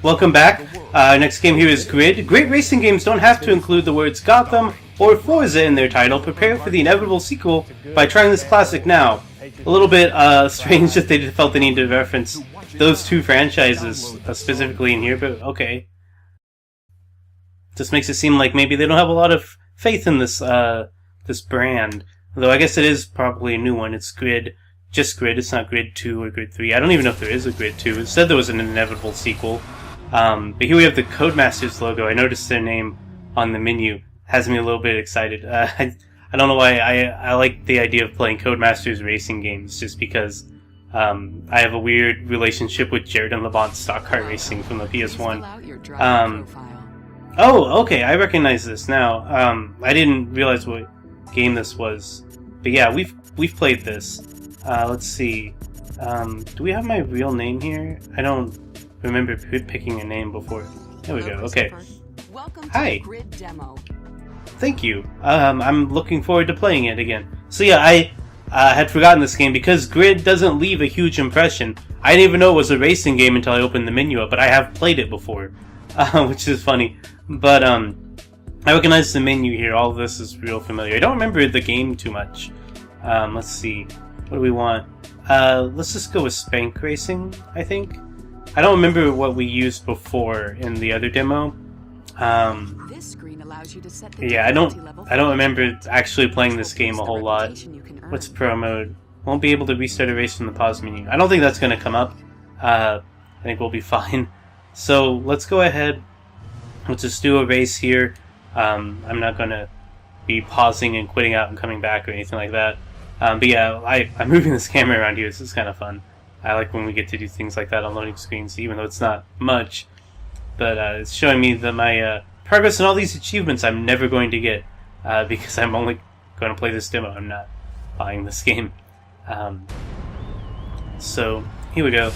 Welcome back. Next game here is Grid. Great racing games don't have to include the words Gotham or Forza in their title. Prepare for the inevitable sequel by trying this classic now. A little bit strange that they felt the need to reference those two franchises specifically in here, but okay. Just makes it seem like maybe they don't have a lot of faith in this this brand. Though I guess it is probably a new one. It's Grid. Just Grid. It's not Grid 2 or Grid 3. I don't even know if there is a Grid 2. It said there was an inevitable sequel. But here we have the Codemasters logo. I noticed their name on the menu. Has me a little bit excited. I don't know why I like the idea of playing Codemasters racing games, just because I have a weird relationship with Jared and Levant's stock car racing from the PS1. Oh, okay, I recognize this now. I didn't realize what game this was. But yeah, we've played this. Let's see. Do we have my real name here? I don't remember picking a name before. There we go. Okay. Hi. Thank you. I'm looking forward to playing it again. So yeah, I had forgotten this game because Grid doesn't leave a huge impression. I didn't even know it was a racing game until I opened the menu up, but I have played it before, which is funny. But I recognize the menu here. All of this is real familiar. I don't remember the game too much. Let's see. What do we want? Let's just go with Spank Racing, I think. I don't remember what we used before in the other demo. This screen allows you to set the yeah, I don't remember actually playing this game a whole lot. What's Pro Mode? Won't be able to restart a race from the pause menu. I don't think that's going to come up. I think we'll be fine. So let's go ahead. Let's just do a race here. I'm not going to be pausing and quitting out and coming back or anything like that. But yeah, I'm moving this camera around here. This is kind of fun. I like when we get to do things like that on loading screens, even though it's not much. But it's showing me that my progress and all these achievements I'm never going to get because I'm only going to play this demo. I'm not buying this game. So here we go.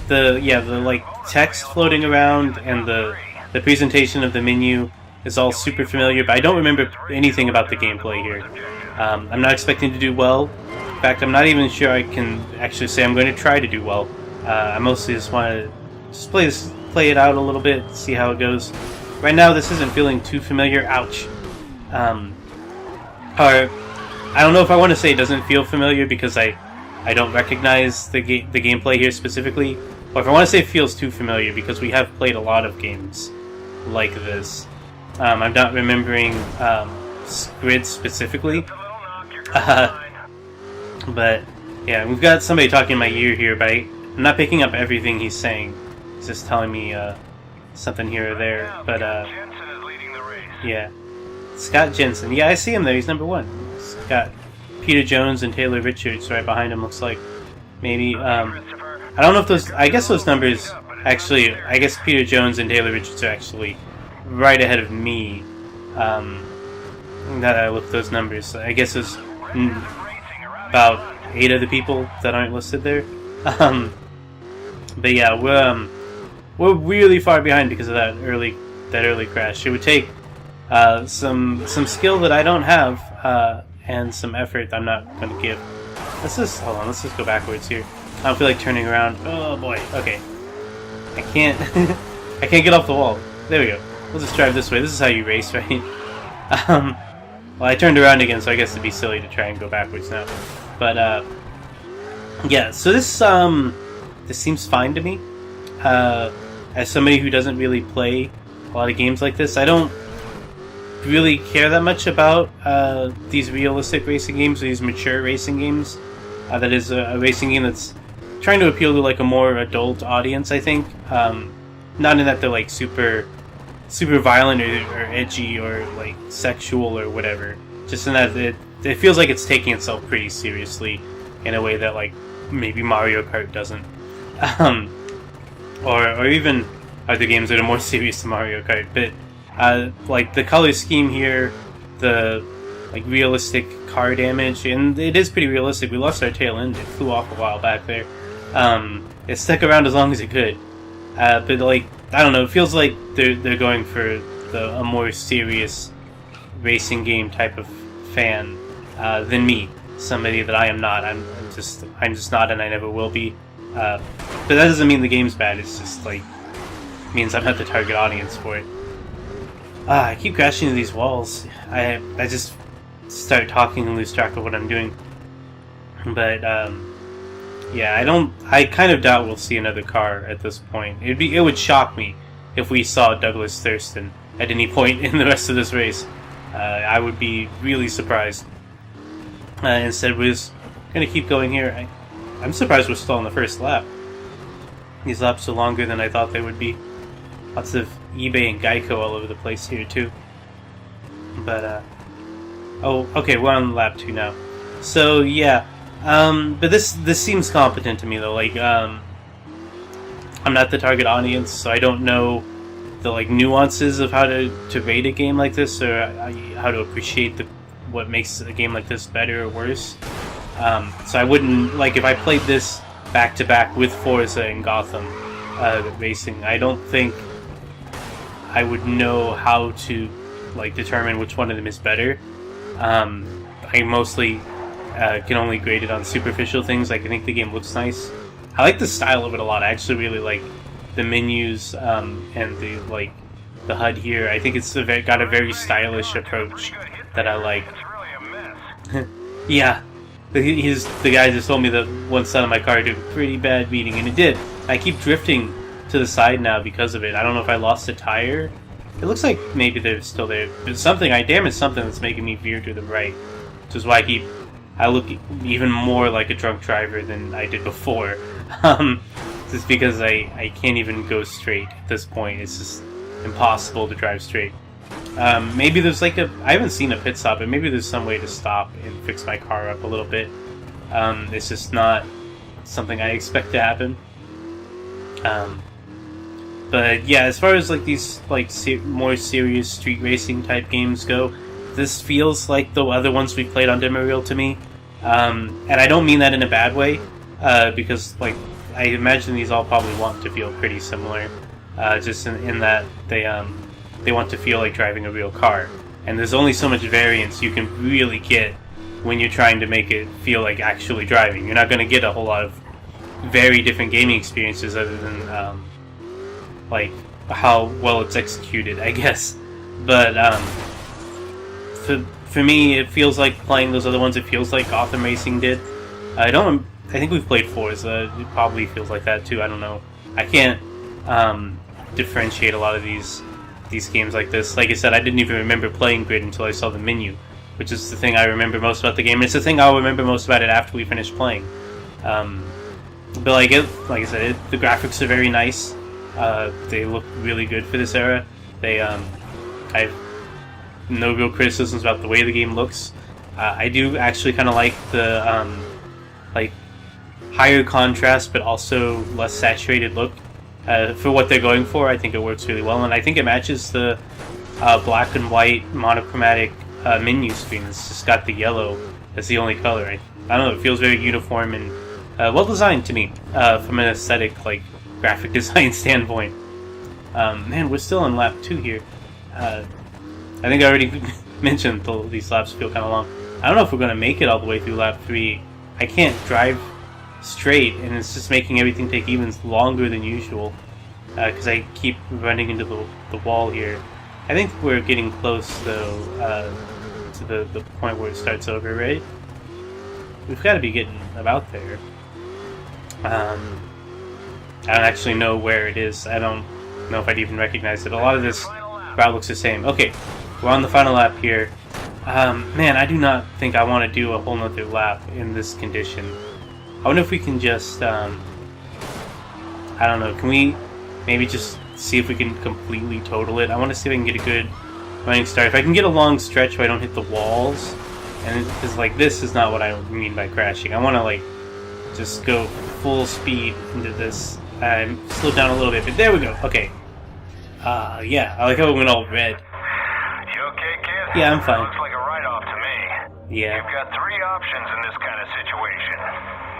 The like text floating around and the presentation of the menu is all super familiar, but I don't remember anything about the gameplay here. I'm not expecting to do well. In fact, I'm not even sure I can actually say I'm going to try to do well. I mostly just want to just play it out a little bit, see how it goes. Right now, this isn't feeling too familiar. Ouch. Or I don't know if I want to say it doesn't feel familiar because I don't recognize the gameplay here specifically, or if I want to say it feels too familiar because we have played a lot of games like this. I'm not remembering Grid specifically. But yeah, we've got somebody talking in my ear here, but I'm not picking up everything he's saying. He's just telling me something here or there. But yeah, Scott Jensen. Yeah, I see him there. He's number one. He's got Peter Jones and Taylor Richards right behind him. Looks like ese I don't know if those. I guess those numbers actually. I guess Peter Jones and Taylor Richards are actually right ahead of me. That I look at those numbers. I guess there's about 8 other people that aren't listed there. But yeah, we're really far behind because of that early crash. It would take some skill that I don't have and some effort I'm not going to give. Let's just go backwards here. I don't feel like turning around. Oh boy. Okay. I can't get off the wall. There we go. We'll just drive this way. This is how you race, right? Well, I turned around again, so I guess it'd be silly to try and go backwards now. But yeah. So this seems fine to me. As somebody who doesn't really play a lot of games like this, I don't really care that much about these realistic racing games, or these mature racing games. That is a racing game that's trying to appeal to like a more adult audience, I think. Not in that they're like super violent or edgy or like sexual or whatever. Just in that it feels like it's taking itself pretty seriously in a way that like maybe Mario Kart doesn't. Or even other games that are more serious than Mario Kart. But like the color scheme here, the like realistic car damage, and it is pretty realistic. We lost our tail end; it flew off a while back there. It stuck around as long as it could, but like I don't know, it feels like they're going for a more serious racing game type of fan than me, somebody that I am not. I'm just not, and I never will be. But that doesn't mean the game's bad. It's just like means I'm not the target audience for it. I keep crashing into these walls. I just start talking and lose track of what I'm doing. But yeah, I kind of doubt we'll see another car at this point. It would shock me if we saw Douglas Thurston at any point in the rest of this race. I would be really surprised. Instead, we're just gonna keep going here. I'm surprised we're still on the first lap. These laps are longer than I thought they would be. Lots of eBay and Geico all over the place here too. But oh, okay, we're on lap 2 now. So yeah, but this seems competent to me though. Like I'm not the target audience, so I don't know the like nuances of how to rate a game like this, or how to appreciate what makes a game like this better or worse. So I wouldn't, like, if I played this back to back with Forza and Gotham racing, I don't think I would know how to like determine which one of them is better. I mostly can only grade it on superficial things. Like, I think the game looks nice. I like the style of it a lot. I actually really like the menus and the HUD here. I think it's got a very stylish approach that I like. Yeah, the guy just told me that one side of my car did a pretty bad beating, and it did. I keep drifting to the side now because of it. I don't know if I lost a tire. It looks like maybe they're still there. But I damaged something that's making me veer to the right, which is why I look even more like a drunk driver than I did before. Just because I can't even go straight at this point. It's just impossible to drive straight. Maybe there's I haven't seen a pit stop, but maybe there's some way to stop and fix my car up a little bit. It's just not something I expect to happen. But yeah, as far as these more serious street racing type games go, this feels like the other ones we played on demo reel to me. And I don't mean that in a bad way, because I imagine these all probably want to feel pretty similar, just in that they want to feel like driving a real car. And there's only so much variance you can really get when you're trying to make it feel like actually driving. You're not going to get a whole lot of very different gaming experiences other than how well it's executed, I guess. But for me, it feels like playing those other ones. It feels like Gotham Racing did. I think we've played Forza. It probably feels like that too. I don't know. I can't differentiate a lot of these games like this. Like I said, I didn't even remember playing Grid until I saw the menu, which is the thing I remember most about the game. And it's the thing I'll remember most about it after we finish playing. But like I said, the graphics are very nice. They look really good for this era. I've no real criticisms about the way the game looks. I do actually kind of like the higher contrast but also less saturated look for what they're going for. I think it works really well, and I think it matches the black and white monochromatic menu screen. It's just got the yellow as the only color. I don't know, it feels very uniform and well designed to me from an aesthetic graphic design standpoint. Man, we're still on lap 2 here. I think I already mentioned these laps feel kind of long. I don't know if we're going to make it all the way through lap 3. I can't drive straight, and it's just making everything take even longer than usual because I keep running into the wall here. I think we're getting close, though, to the point where it starts over, right? We've got to be getting about there. I don't actually know where it is. I don't know if I'd even recognize it. A lot of this route looks the same. Okay, we're on the final lap here. Man, I do not think I want to do a whole nother lap in this condition. I wonder if we can just, I don't know, can we maybe just see if we can completely total it? I want to see if I can get a good running start. If I can get a long stretch where I don't hit the walls, and because this is not what I mean by crashing. I want to just go full speed into this. Slow down a little bit, but there we go. Okay. Yeah, I like how it went all red. You okay, kid? Yeah, I'm fine. Looks like a write-off to me. Yeah. You've got 3 options in this kind of situation.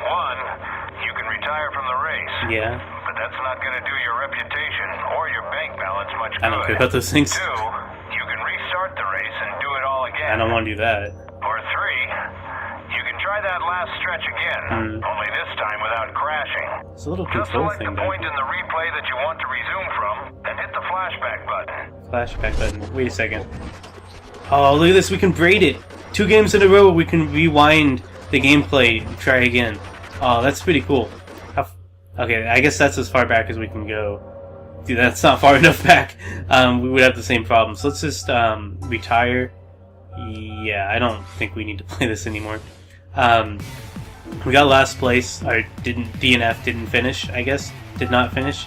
1, you can retire from the race. Yeah. But that's not going to do your reputation or your bank balance much good. I don't care about those things. 2, you can restart the race and do it all again. I don't want to do that. Or 3, you can try that last stretch again, only this time without crashing. It's a little Just control select thing the back point in the replay that you want to resume from, flashback button. Flashback button. Wait a second. Oh, look at this. We can braid it. 2 games in a row. We can rewind the gameplay and try again. Oh, that's pretty cool. Okay, I guess that's as far back as we can go. Dude, that's not far enough back. We would have the same problem. So let's just retire. Yeah, I don't think we need to play this anymore. We got last place. Our DNF didn't finish, I guess. Did not finish.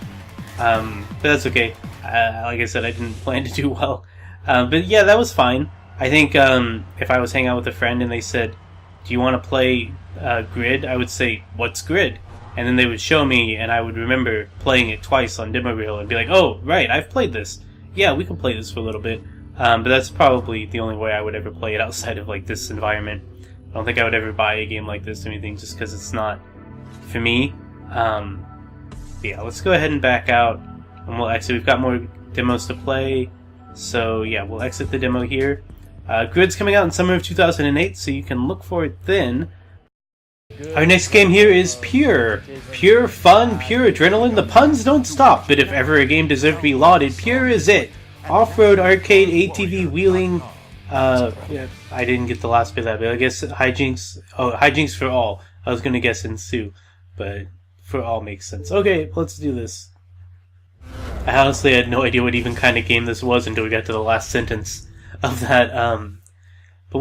But that's okay. Like I said, I didn't plan to do well. But yeah, that was fine. I think if I was hanging out with a friend and they said, do you want to play Grid? I would say, what's Grid? And then they would show me, and I would remember playing it twice on demo reel and be like, oh, right, I've played this. Yeah, we can play this for a little bit. But that's probably the only way I would ever play it outside of like this environment. I don't think I would ever buy a game like this or anything just because it's not for me. Yeah, let's go ahead and back out. And we'll exit. We've got more demos to play. So yeah, we'll exit the demo here. Grid's coming out in summer of 2008, so you can look for it then. Our next game here is Pure. Pure fun, pure adrenaline, the puns don't stop, but if ever a game deserved to be lauded, Pure is it. Off-road, arcade, ATV, wheeling, yeah, I didn't get the last bit of that, but I guess hijinks for all. I was gonna guess ensue, but for all makes sense. Okay, let's do this. I honestly had no idea what even kind of game this was until we got to the last sentence of that, but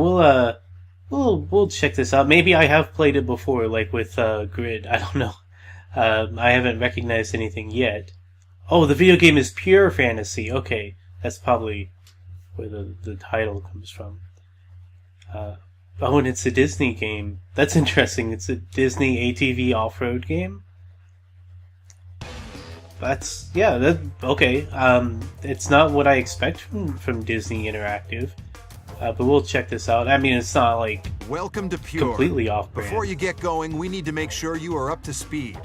we'll check this out. Maybe I have played it before, like with Grid. I don't know. I haven't recognized anything yet. Oh, the video game is Pure Fantasy. Okay, that's probably where the title comes from. Oh, and it's a Disney game. That's interesting. It's a Disney ATV off-road game. That's okay. It's not what I expect from Disney Interactive. But we'll check this out. I mean, it's not like welcome to Pure. Completely off-brand. Before you get going, we need to make sure you are up to speed.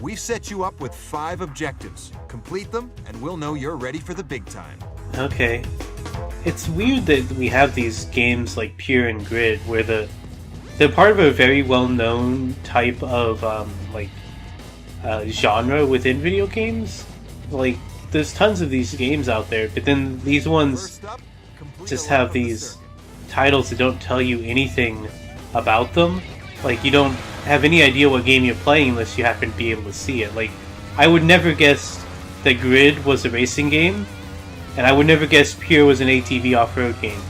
We've set you up with 5 objectives. Complete them, and we'll know you're ready for the big time. Okay. It's weird that we have these games like Pure and Grid, where they're part of a very well-known type of genre within video games. Like, there's tons of these games out there, but then these ones just have these titles that don't tell you anything about them. Like, you don't have any idea what game you're playing unless you happen to be able to see it. Like, I would never guess that Grid was a racing game, and I would never guess Pure was an ATV off-road game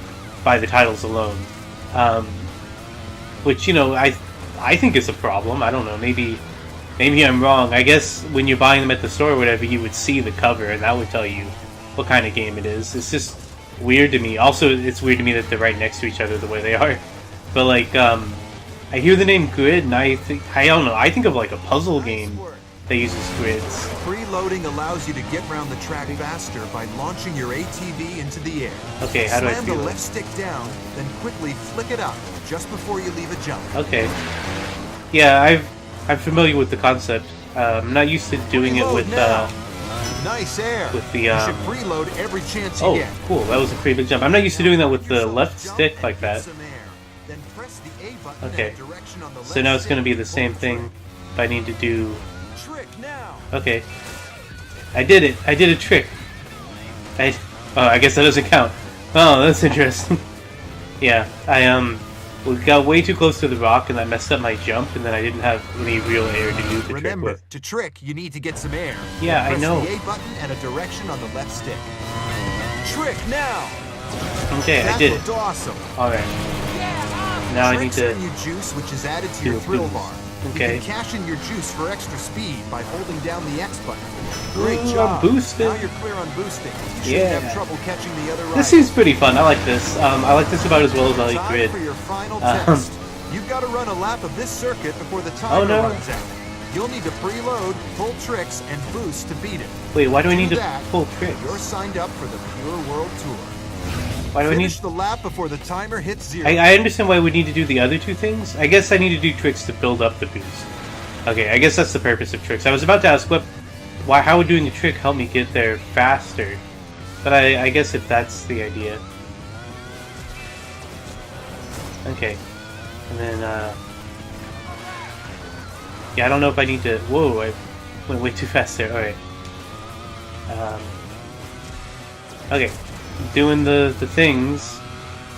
by the titles alone. Which, you know, I think is a problem. I don't know, maybe I'm wrong. I guess when you're buying them at the store or whatever, you would see the cover, and that would tell you what kind of game it is. It's just weird to me. Also, it's weird to me that they're right next to each other the way they are. But like, I hear the name Grid, and I don't know. I think of like a puzzle game that uses grids. Preloading allows you to get around the track faster by launching your ATV into the air. Okay, how do I Slam feel the it? left stick down, then quickly flick it up just before you leave a jump. Okay. Yeah, I'm familiar with the concept. I'm not used to doing it with nice air. with the you should preload every chance you oh, get. cool. That was a pretty big jump. I'm not used to doing that with the left stick like that. Some air. Then press the A button Okay. and direction on the So left now it's going to be stick. the same Hold thing if I need to do... Trick now. Okay. I did it. I did a trick. Oh, I guess that doesn't count. Oh, that's interesting. Yeah, we got way too close to the rock and I messed up my jump and then I didn't have any real air to do the trick Remember, with. to trick, you need to get some air. Yeah, Then I know. Press the A button and a direction on the left stick. Trick now. Okay, That I did looked it. awesome. Alright. Now I need Tricks to... earn you juice, which is added to do your a thrill boost. bar. Okay. You can cash in your juice for extra speed by holding down the X button. Great Ooh, job. I'm boosting. Now you're clear on boosting. You shouldn't Yeah. have trouble catching the other This riders. seems pretty fun. I like this. I like this about as well as I like Time Grid. for your final Um, test. You've got to run a lap of this circuit before the timer Oh, no. runs out. You'll need to preload, pull tricks, and boost to beat it. Wait, why do I need to that, pull tricks? You're signed up for the Pure World Tour. Why do I need... Finish the lap before the timer hits 0. I understand why we need to do the other two things. I guess I need to do tricks to build up the boost. Okay, I guess that's the purpose of tricks. I was about to ask how would doing a trick help me get there faster? But I guess if that's the idea. Okay. And then, yeah, I don't know if I need to... Whoa, I went way too fast there. Alright. Okay, doing the things.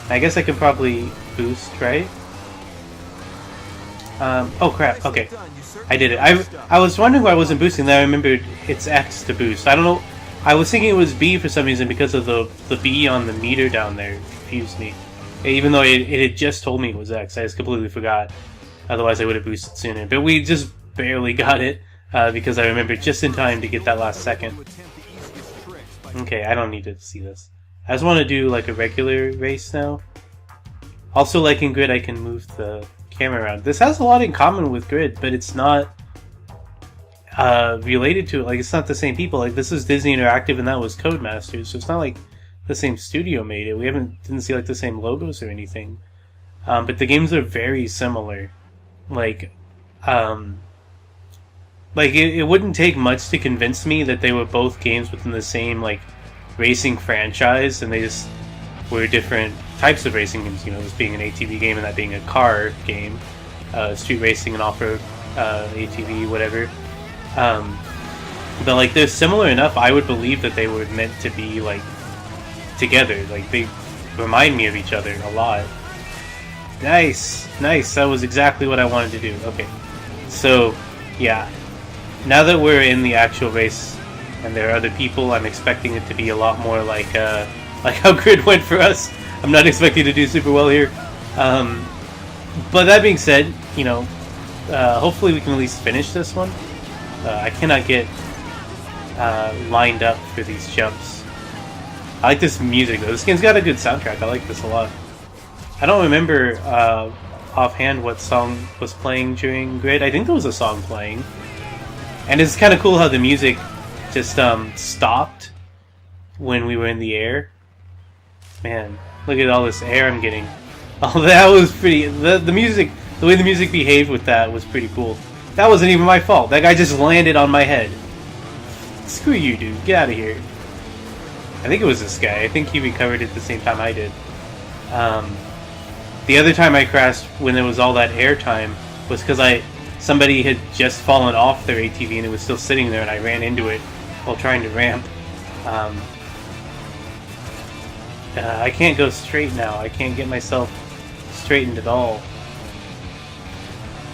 I guess I could probably boost, right? Oh crap, okay. I did it. I was wondering why I wasn't boosting, then I remembered it's X to boost. I don't know. I was thinking it was B for some reason because of the B on the meter down there. It confused me. Even though it had just told me it was X. I just completely forgot. Otherwise I would have boosted sooner. But we just barely got it because I remembered just in time to get that last second. Okay, I don't need to see this. I just want to do like a regular race now. Also, like in Grid, I can move the camera around. This has a lot in common with Grid, but it's not related to it. Like, it's not the same people. Like, this is Disney Interactive, and that was Codemasters, so it's not like the same studio made it. We didn't see like the same logos or anything. But the games are very similar. Like, it wouldn't take much to convince me that they were both games within the same like racing franchise, and they just were different types of racing games. You know, this being an ATV game and that being a car game, street racing and off-road ATV, whatever. But like they're similar enough, I would believe that they were meant to be like together. Like they remind me of each other a lot. Nice, nice. That was exactly what I wanted to do. Okay, so yeah, now that we're in the actual race and there are other people, I'm expecting it to be a lot more like how Grid went for us. I'm not expecting to do super well here. But that being said, you know, hopefully we can at least finish this one. I cannot get lined up for these jumps. I like this music though. This game's got a good soundtrack. I like this a lot. I don't remember offhand what song was playing during Grid. I think there was a song playing. And it's kind of cool how the music just stopped when we were in the air. Man, look at all this air I'm getting. Oh, that was pretty... The music... The way the music behaved with that was pretty cool. That wasn't even my fault. That guy just landed on my head. Screw you, dude. Get out of here. I think it was this guy. I think he recovered at the same time I did. The other time I crashed when there was all that air time was because somebody had just fallen off their ATV and it was still sitting there and I ran into it while trying to ramp. I can't go straight now. I can't get myself straightened at all.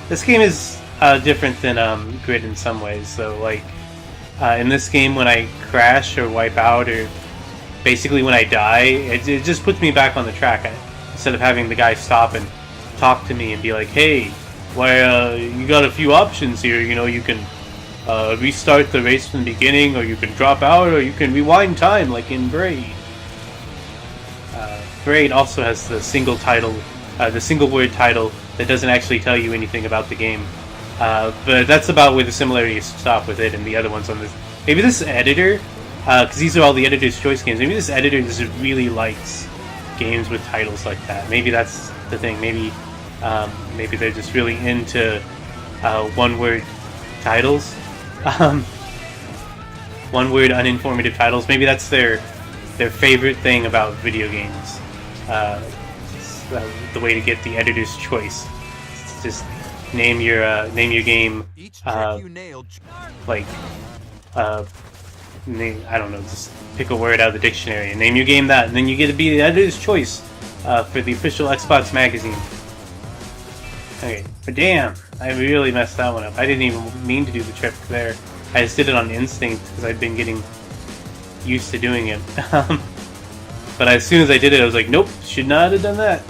This game is different than Grid in some ways. So, like, in this game, when I crash or wipe out, or basically when I die, it just puts me back on the track. Instead of having the guy stop and talk to me and be like, "Hey, why you got a few options here. You know, you can restart the race from the beginning, or you can drop out, or you can rewind time, like in Braid." Braid also has the single title, the single word title that doesn't actually tell you anything about the game. But that's about where the similarities stop with it and the other ones on this. Maybe this editor, because these are all the editor's choice games, maybe this editor just really likes games with titles like that. Maybe that's the thing. Maybe they're just really into one-word titles. One-word uninformative titles. Maybe that's their favorite thing about video games. The way to get the editor's choice. Just name your game like I don't know, just pick a word out of the dictionary and name your game that, and then you get to be the editor's choice for the official Xbox magazine. Okay, but damn, I really messed that one up. I didn't even mean to do the trick there. I just did it on instinct because I'd been getting used to doing it. But as soon as I did it, I was like, nope, should not have done that.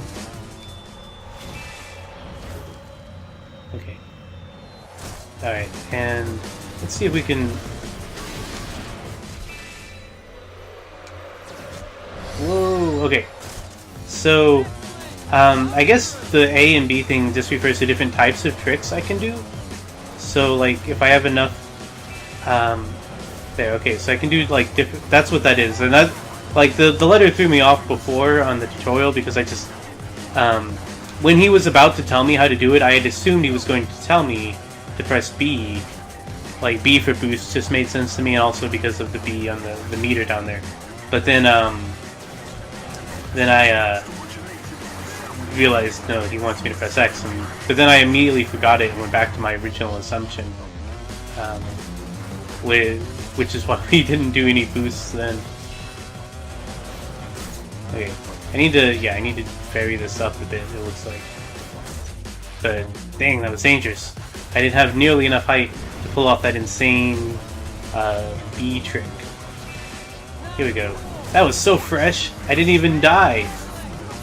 Okay. Alright, and let's see if we can... Whoa, okay. So, I guess the A and B thing just refers to different types of tricks I can do. So, like, if I have enough... there, okay, so I can do, like, different... That's what that is, and that... Like, the letter threw me off before on the tutorial because I just... when he was about to tell me how to do it, I had assumed he was going to tell me to press B. Like, B for boost just made sense to me, and also because of the B on the meter down there. But then I realized, no, he wants me to press X. But then I immediately forgot it and went back to my original assumption. Which is why we didn't do any boosts then. Okay, I need to vary this up a bit, it looks like. But, dang, that was dangerous. I didn't have nearly enough height to pull off that insane B trick. Here we go. That was so fresh, I didn't even die.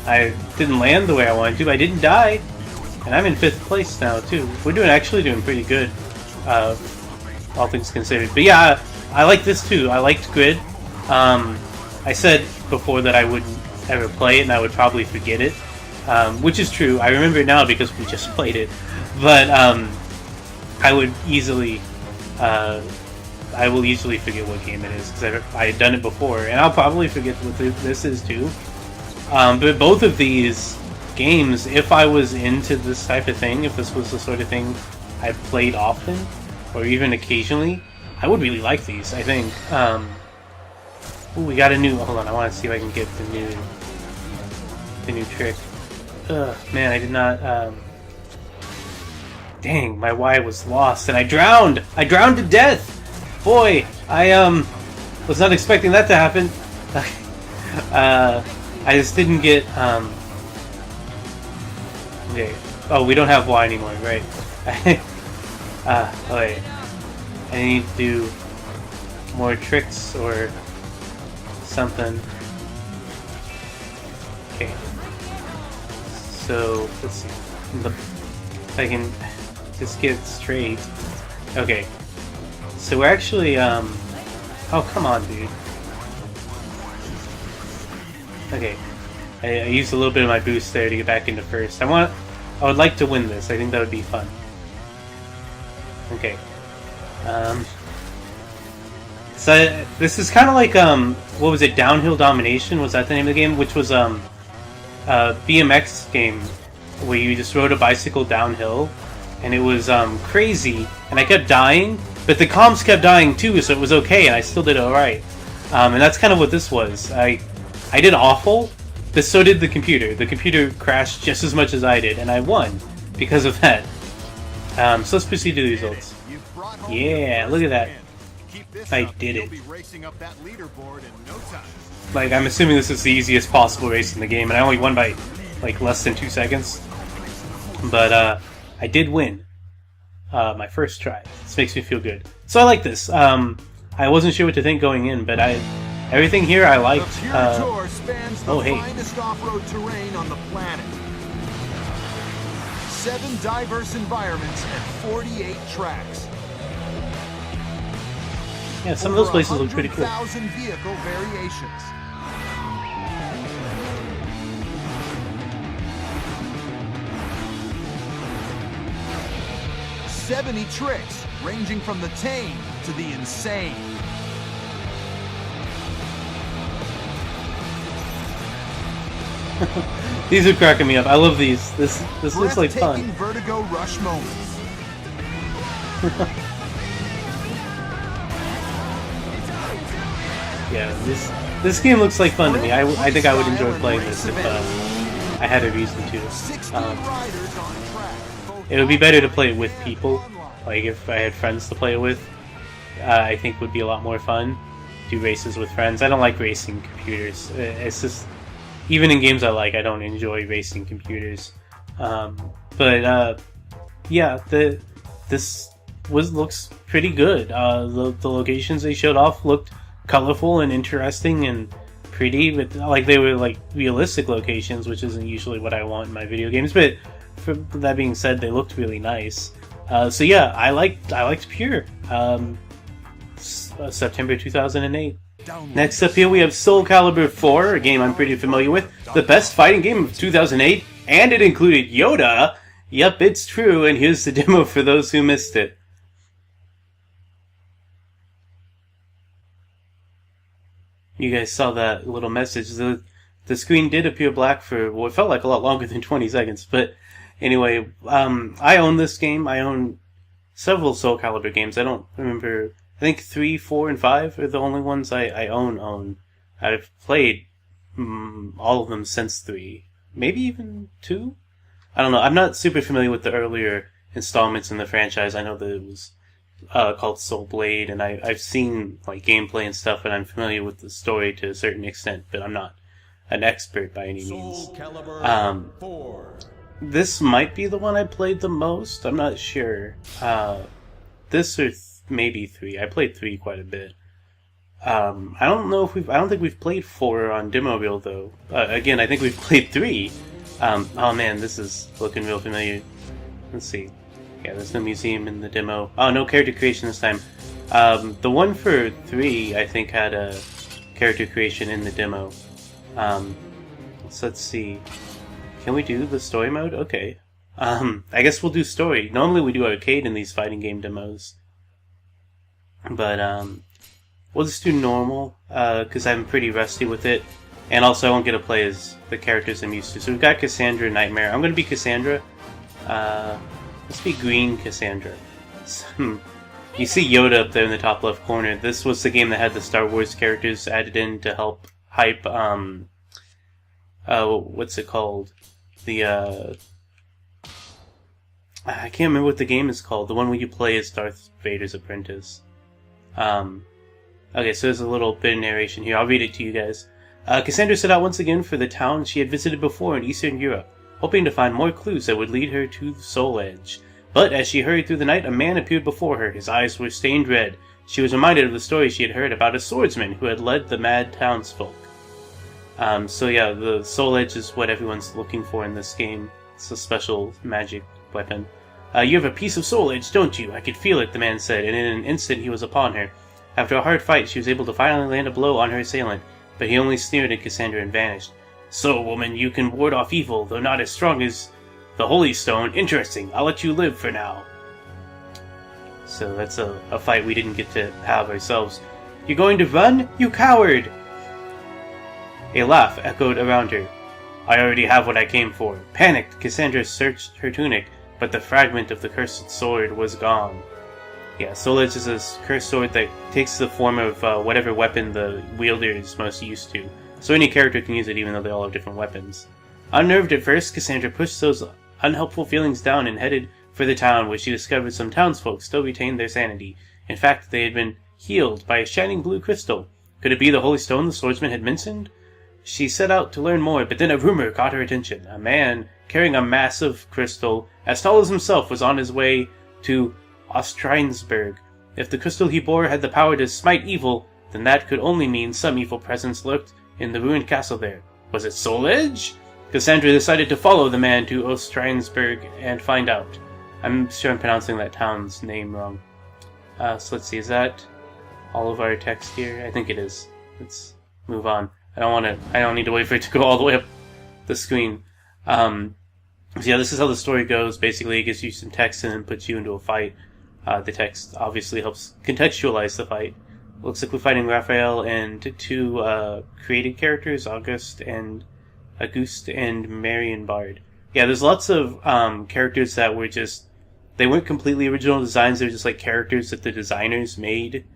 I didn't land the way I wanted to, but I didn't die. And I'm in 5th place now, too. We're actually doing pretty good, all things considered. But yeah, I like this too. I liked Grid. I said before that I wouldn't ever play it and I would probably forget it, which is true. I remember it now because we just played it. But I would easily, I will easily forget what game it is because I had done it before, and I'll probably forget what this is too. But both of these games, if I was into this type of thing, if this was the sort of thing I played often or even occasionally, I would really like these, I think. Ooh, we got a new... Hold on, I want to see if I can get the new trick. Ugh, man, I did not... Dang, my Y was lost, and I drowned! I drowned to death! Boy, I was not expecting that to happen. I just didn't get... Okay. Oh, we don't have Y anymore, right. Okay. I need to do more tricks or something. Okay. So, let's see. If I can just get straight. Okay. So we're actually, oh, come on, dude. Okay. I used a little bit of my boost there to get back into first. I would like to win this. I think that would be fun. Okay. So this is kind of like what was it? Downhill Domination, was that the name of the game? Which was a BMX game where you just rode a bicycle downhill, and it was crazy. And I kept dying, but the comms kept dying too, so it was okay, and I still did alright. And that's kind of what this was. I did awful, but so did the computer. The computer crashed just as much as I did, and I won because of that. So let's proceed to the results. Yeah, look at that. I did it. Like, I'm assuming this is the easiest possible race in the game, and I only won by, like, less than 2 seconds. But, I did win. My first try. This makes me feel good. So I like this. I wasn't sure what to think going in, but everything here I liked. Oh, hey. Off-road terrain on the planet. 7 diverse environments and 48 tracks. Yeah, some of those places look pretty cool. 100,000 vehicle variations. "70 tricks, ranging from the tame to the insane." These are cracking me up. I love these. This looks like fun. Vertigo rush moments. Yeah, this game looks like fun to me. I think I would enjoy playing this if I had a reason to. It would be better to play it with people. Like if I had friends to play it with, I think would be a lot more fun. Do races with friends. I don't like racing computers. It's just, even in games I like, I don't enjoy racing computers. Yeah, this looks pretty good. The locations they showed off looked colorful and interesting and pretty, but like they were like realistic locations, which isn't usually what I want in my video games. But for that being said, they looked really nice. So yeah, I liked Pure. September 2008. Next up here we have Soulcalibur IV, a game I'm pretty familiar with. The best fighting game of 2008, and it included Yoda. Yep, it's true, and here's the demo for those who missed it. You guys saw that little message. The screen did appear black for what felt like a lot longer than 20 seconds, but anyway, I own this game. I own several Soulcalibur games. I don't remember. I think 3, 4, and 5 are the only ones I own. I've played all of them since 3. Maybe even 2? I don't know. I'm not super familiar with the earlier installments in the franchise. I know that it was called Soul Blade, and I've seen like gameplay and stuff, and I'm familiar with the story to a certain extent, but I'm not an expert by any means. Soulcalibur IV. This might be the one I played the most. I'm not sure. This or maybe 3. I played 3 quite a bit. I don't know if I don't think we've played 4 on demo reel though. Again, I think we've played 3. Oh man, this is looking real familiar. Let's see. Yeah, there's no museum in the demo. Oh, no character creation this time. The one for 3, I think, had a character creation in the demo. So let's see. Can we do the story mode? Okay. I guess we'll do story. Normally we do arcade in these fighting game demos. But, we'll just do normal, because I'm pretty rusty with it. And also I won't get to play as the characters I'm used to. So we've got Cassandra Nightmare. I'm going to be Cassandra. Let's be Green Cassandra. You see Yoda up there in the top left corner. This was the game that had the Star Wars characters added in to help hype, what's it called? The, I can't remember what the game is called. The one where you play as Darth Vader's apprentice. Okay, so there's a little bit of narration here. I'll read it to you guys. Cassandra set out once again for the town she had visited before in Eastern Europe, hoping to find more clues that would lead her to the Soul Edge. But as she hurried through the night, a man appeared before her. His eyes were stained red. She was reminded of the story she had heard about a swordsman who had led the mad townsfolk. So yeah, the Soul Edge is what everyone's looking for in this game. It's a special magic weapon. You have a piece of Soul Edge, don't you? I could feel it, the man said, and in an instant he was upon her. After a hard fight, she was able to finally land a blow on her assailant, but he only sneered at Cassandra and vanished. So, woman, you can ward off evil, though not as strong as the Holy Stone. Interesting. I'll let you live for now. So that's a fight we didn't get to have ourselves. You're going to run? You coward! A laugh echoed around her. I already have what I came for. Panicked, Cassandra searched her tunic, but the fragment of the cursed sword was gone. Yeah, Soul Edge is a cursed sword that takes the form of whatever weapon the wielder is most used to. So any character can use it even though they all have different weapons. Unnerved at first, Cassandra pushed those unhelpful feelings down and headed for the town, where she discovered some townsfolk still retained their sanity. In fact, they had been healed by a shining blue crystal. Could it be the Holy Stone the swordsman had mentioned? She set out to learn more, but then a rumor caught her attention. A man carrying a massive crystal, as tall as himself, was on his way to Ostrheinsberg. If the crystal he bore had the power to smite evil, then that could only mean some evil presence lurked in the ruined castle there. Was it Soul Edge? Cassandra decided to follow the man to Ostrheinsberg and find out. I'm sure I'm pronouncing that town's name wrong. So let's see, is that all of our text here? I think it is. Let's move on. I don't need to wait for it to go all the way up the screen. So yeah, this is how the story goes. Basically, it gives you some text and then puts you into a fight. The text obviously helps contextualize the fight. Looks like we're fighting Raphael and 2 created characters, Auguste and Marion Bard. Yeah, there's lots of characters that were just... They weren't completely original designs, they were just like characters that the designers made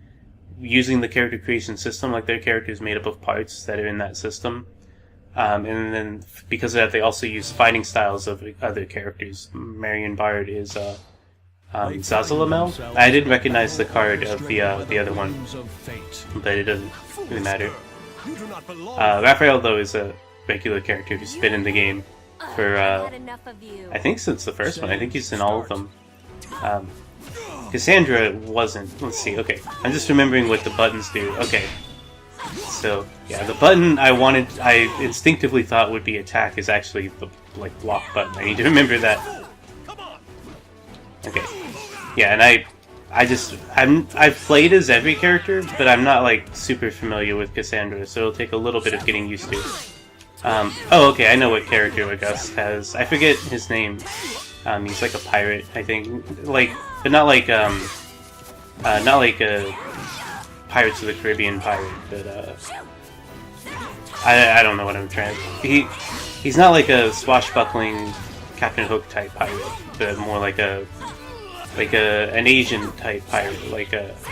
using the character creation system. Like, their characters made up of parts that are in that system. And then because of that, they also use fighting styles of other characters. Marion Bard is Zazalamel. I didn't recognize the card of the other one, but it doesn't really matter. Raphael, though, is a regular character who's been in the game for I think since the first one. I think he's in all of them. Cassandra wasn't. Let's see. Okay, I'm just remembering what the buttons do. Okay. So, yeah, the button I instinctively thought would be attack is actually the, block button. I need to remember that. Okay. Yeah, and I've played as every character, but I'm not, super familiar with Cassandra, so it'll take a little bit of getting used to. Oh, okay, I know what character Auguste has. I forget his name. He's like a pirate, I think. But not like a Pirates of the Caribbean pirate, but I don't know what I'm trying to... He's not like a swashbuckling Captain Hook type pirate, but more like an Asian type pirate.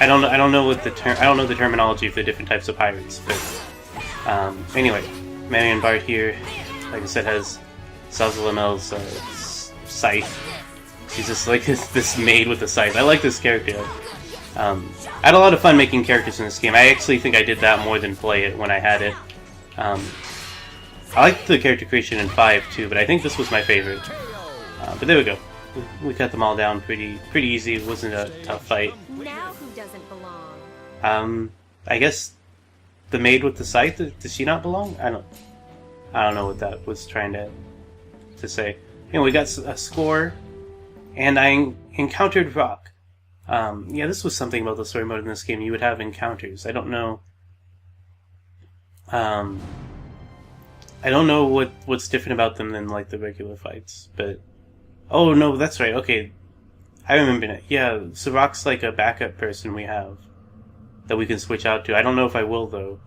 I don't know what the term... I don't know the terminology for the different types of pirates, but anyway, Marion Bard here, like I said, has Zazalamel's scythe. She's just like this maid with a scythe. I like this character. I had a lot of fun making characters in this game. I actually think I did that more than play it when I had it. I liked the character creation in 5 too, but I think this was my favorite. But there we go. We cut them all down pretty easy. It wasn't a tough fight. Now who doesn't belong? I guess the maid with the scythe, does she not belong? I don't know what that was trying to say. You know, we got a score, and I encountered Rock. Yeah, this was something about the story mode in this game. You would have encounters. I don't know what's different about them than like the regular fights, but oh no, that's right. Okay, I remember it. Yeah, so Rock's like a backup person we have that we can switch out to. I don't know if I will though.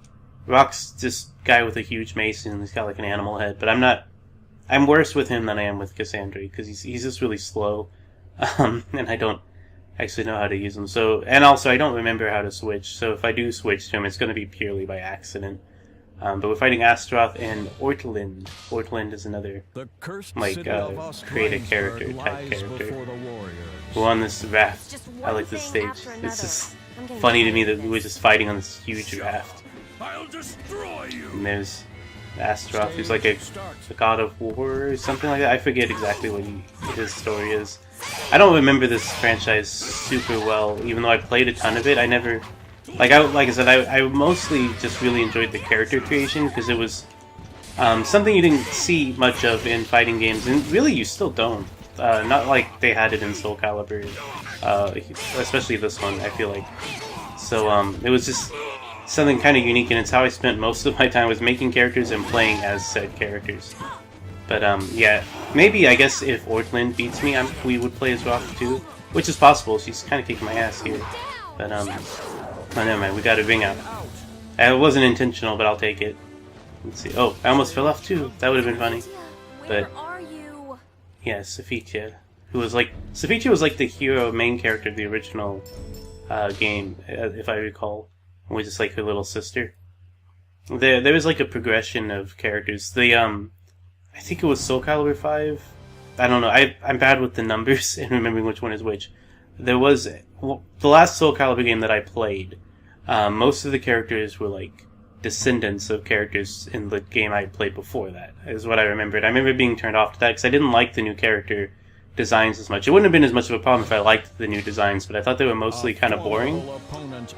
Rock's this guy with a huge mace and he's got like an animal head, but I'm worse with him than I am with Cassandra because he's just really slow, and I don't actually know how to use him. So, and also I don't remember how to switch. So if I do switch to him, it's going to be purely by accident. But we're fighting Astaroth and Ortlind. Ortlind is another like create a character type character who on this raft. I like this stage. It's just funny to me that we were just fighting on this huge raft. I'll destroy you. And there's Astaroth, who's like a god of war or something like that. I forget exactly what his story is. I don't remember this franchise super well, even though I played a ton of it. I never, like I said, I mostly just really enjoyed the character creation because it was something you didn't see much of in fighting games, and really you still don't. Not like they had it in Soulcalibur, especially this one. I feel like so. It was just something kind of unique, and it's how I spent most of my time was making characters and playing as said characters. But yeah, maybe I guess if Ortlind beats me, we would play as Rock too, which is possible. She's kind of kicking my ass here. But oh, never mind. We got a ring out. It wasn't intentional, but I'll take it. Let's see. Oh, I almost fell off too. That would have been funny. But yeah, Sophitia, who was like Sophitia was like the hero, main character of the original game, if I recall. Was just like her little sister. There was like a progression of characters. I think it was Soulcalibur V. I don't know. I'm bad with the numbers and remembering which one is which. There was the last Soulcalibur game that I played. Most of the characters were like descendants of characters in the game I played before that. Is what I remembered. I remember being turned off to that because I didn't like the new character designs as much. It wouldn't have been as much of a problem if I liked the new designs, but I thought they were mostly kind of boring.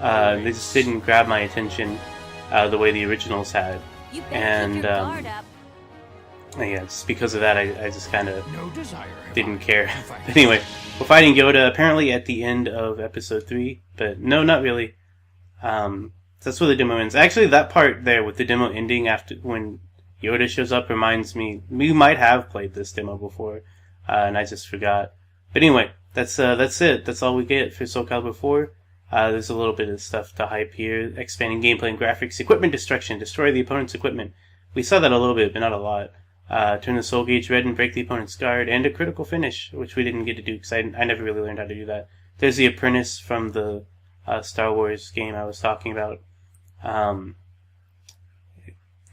They just didn't grab my attention the way the originals had. And yeah, just because of that, I just kind of didn't care. But anyway, we're fighting Yoda apparently at the end of episode 3, but no, not really. That's where the demo ends. Actually, that part there with the demo ending after when Yoda shows up reminds me we might have played this demo before. And I just forgot. But anyway, that's it. That's all we get for Soulcalibur IV. There's a little bit of stuff to hype here. Expanding gameplay and graphics. Equipment destruction. Destroy the opponent's equipment. We saw that a little bit, but not a lot. Turn the soul gauge red and break the opponent's guard. And a critical finish, which we didn't get to do because I never really learned how to do that. There's the apprentice from the Star Wars game I was talking about. I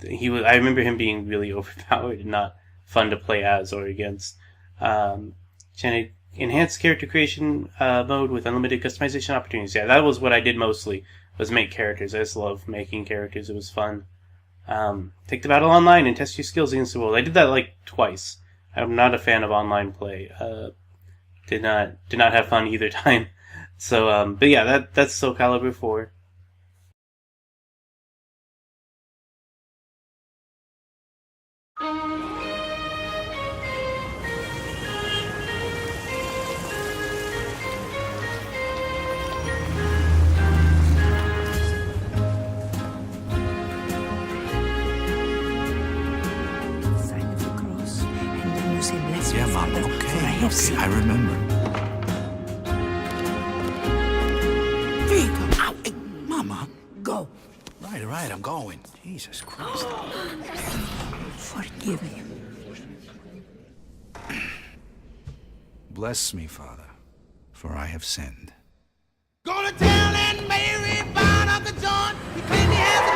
remember him being really overpowered and not fun to play as or against. Enhanced character creation mode with unlimited customization opportunities. Yeah, that was what I did mostly, was make characters. I just love making characters. It was fun. Take the battle online and test your skills against the world. I did that like twice. I'm not a fan of online play. Did not have fun either time. So, but yeah, that's Soulcalibur IV. Yeah, Mom, okay, I remember. Ow, hey, Mama. Go. Right, I'm going. Jesus Christ. Forgive him. Bless me, Father, for I have sinned. Gonna tell Aunt Mary about Uncle John. He claimed he has a